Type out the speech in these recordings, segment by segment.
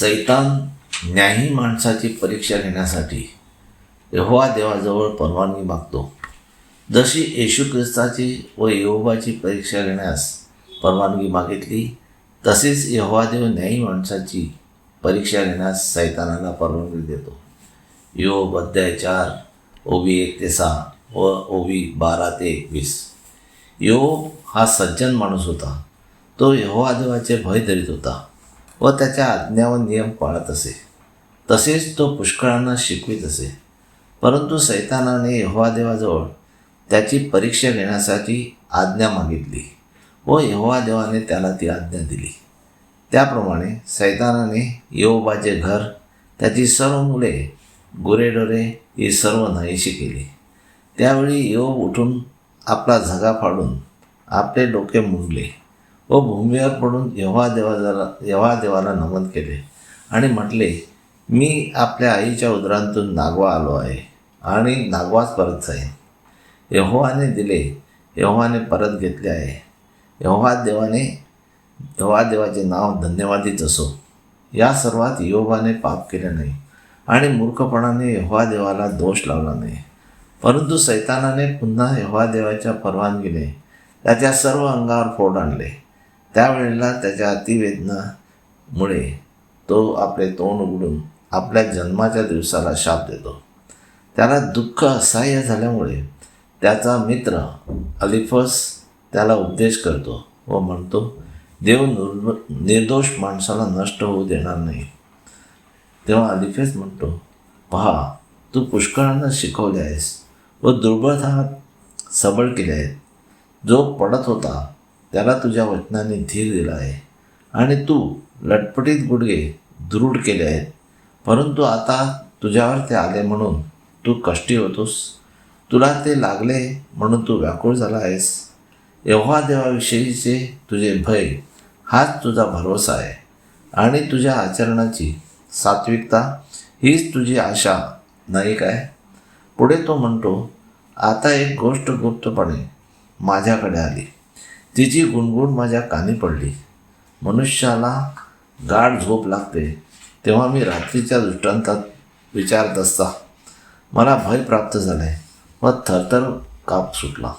सैतान न्यायी माणसाची परीक्षा घेण्यासाठी यहोवा देवाजवळ परवानगी मागतो. जशी येशू ख्रिस्ताची व यहोवाची परीक्षा घेण्यास परवानगी मागितली, तसेच यहोवा देव न्यायी माणसाची परीक्षा घेण्यास सैतानाला परवानगी देतो. योग अध्याय 4 ओवी 1-6 व ओवी 12-21. योग हा सज्जन माणूस होता. तो यहोवा देवाचे भय धरीत होता व त्याच्या आज्ञा व नियम पाळत असे. तसेच तो पुष्कळांना शिकवित असे. परंतु सैतानाने यहोवा देवाजवळ त्याची परीक्षा घेण्यासाठी आज्ञा मागितली व यहोवा देवाने त्याला ती आज्ञा दिली. त्याप्रमाणे सैतानाने योबाचे घर, त्याची सर्व मुले, गुरेढोरे ही सर्व नाहीशी केली. त्यावेळी योब उठून आपला झगा फाडून आपले डोके मुंडले व भूमीवर पडून यहोवा देवाला नमन केले आणि म्हटले, मी आपल्या आईच्या उदरातून नागवा आलो आहे आणि नागवाच परत जाईन. यहोवाने दिले, यहोवाने परत घेतले आहे. यहोवा देवाचे नाव धन्यवादित असो. या सर्वात योबाने पाप केले नाही आणि मूर्खपणाने यहोवा देवाला दोष लावला नाही. परंतु सैतानाने पुन्हा यहोवा देवाच्या परवानगीने त्याच्या सर्व अंगावर फोड आणले. त्यावेळेला त्याच्या अतिवेदनामुळे तो आपले तोंड उघडून आपल्या जन्माच्या दिवसाला शाप देतो. त्याला दुःख असह्य झाल्यामुळे त्याचा मित्र अलिफस त्याला उपदेश करतो व म्हणतो, देव निर्दोष माणसाला नष्ट होऊ देणार नाही. तेव्हा अलिफेस म्हणतो, पहा, तू पुष्कळांना शिकवले आहेस व दुर्बळ हात सबळ केले आहेत. जो पडत होता त्याला तुझ्या वचनाने धीर दिला आहे आणि तू लटपटीत गुडघे दृढ केले आहेत. परंतु आता तुझ्यावर ते आले म्हणून तू कष्टी होतोस. तुला ते लागले म्हणून तू व्याकुळ झाला आहेस. यहोवा देवाविषयीचे तुझे भय हाच तुझा भरोसा आहे आणि तुझ्या आचरणाची सात्विकता हीच तुझी आशा नाही काय? पुढे तो म्हणतो, आता एक गोष्ट गुप्तपणे माझ्याकडे आली. तिची गुणगुण माझ्या कानी पडली. मनुष्याला गाढ झोप लागते तेव्हा मी रात्रीच्या दृष्टांतात विचारत असता मला भय प्राप्त झाले व थरथर काप सुटला.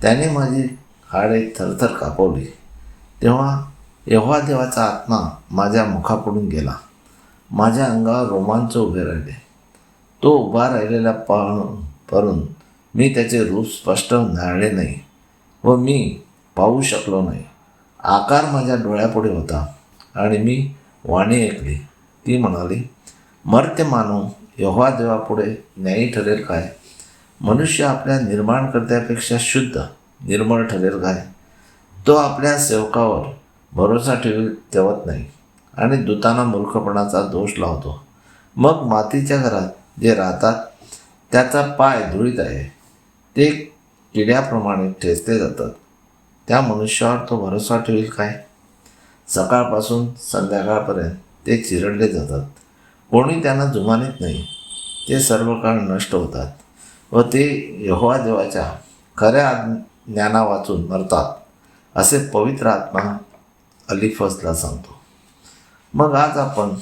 त्याने माझी हाडे थरथर कापवली. तेव्हा यहोवा देवाचा आत्मा माझ्या मुखापुढून गेला. माझ्या अंगावर रोमांच उभे राहिले. तो उभा राहिलेला पाहून मी त्याचे रूप स्पष्ट न्याहाळले नाही व मी पाहू शकलो नाही. आकार माझ्या डोळ्यापुढे होता आणि मी वाणी ऐकली. ती म्हणाली, मर्त्य मानव यहोवा देवापुढे न्यायी ठरेल काय? मनुष्य आपल्या निर्माणकर्त्यापेक्षा शुद्ध निर्मळ ठरेल काय? तो आपल्या सेवकावर भरोसा ठेवत नाही आणि दूतांना मूर्खपणाचा दोष लावतो. मग मातीच्या घरात जे राहतात त्याचा पाय धुळीत आहे. ते किड्याप्रमाणे ठेचले जातात. त्या मनुष्यावर तो भरोसा ठेवेल काय? सकाळपासून संध्याकाळपर्यंत ते चिरडले जातात. कोणी त्यांना जुमानीत नाही. ते सर्व काळ नष्ट होतात व ते यहोवा देवाच्या खऱ्या ज्ञाना वाचून मरतात, असे पवित्र आत्मा अलिफसला सांगतो. मग आज आपण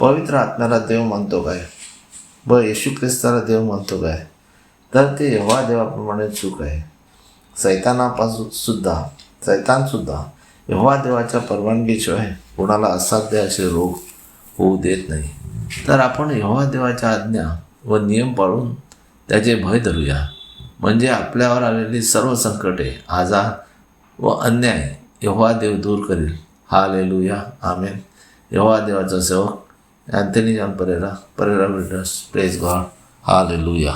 पवित्र आत्म्याला देव मानतो काय व येशू ख्रिस्ताला देव मानतो काय? तर ते यहोवा देवाप्रमाणे चूक आहे. सैतान सुद्धा यहोवा देवाच्या परवानगीशिवाय कोणाला असाध्य असे रोग होऊ देत नाही. तर आपण यहोवा देवाच्या आज्ञा व नियम पाळून त्याचे भय धरूया. म्हणजे आपल्यावर आलेली सर्व संकटे, आजार व अन्याय यहोवा देव दूर करील. हालेलुया, आमेन. यहोवा देवाचा सेवक Anthony John Pereira builders. Praise God. Hallelujah.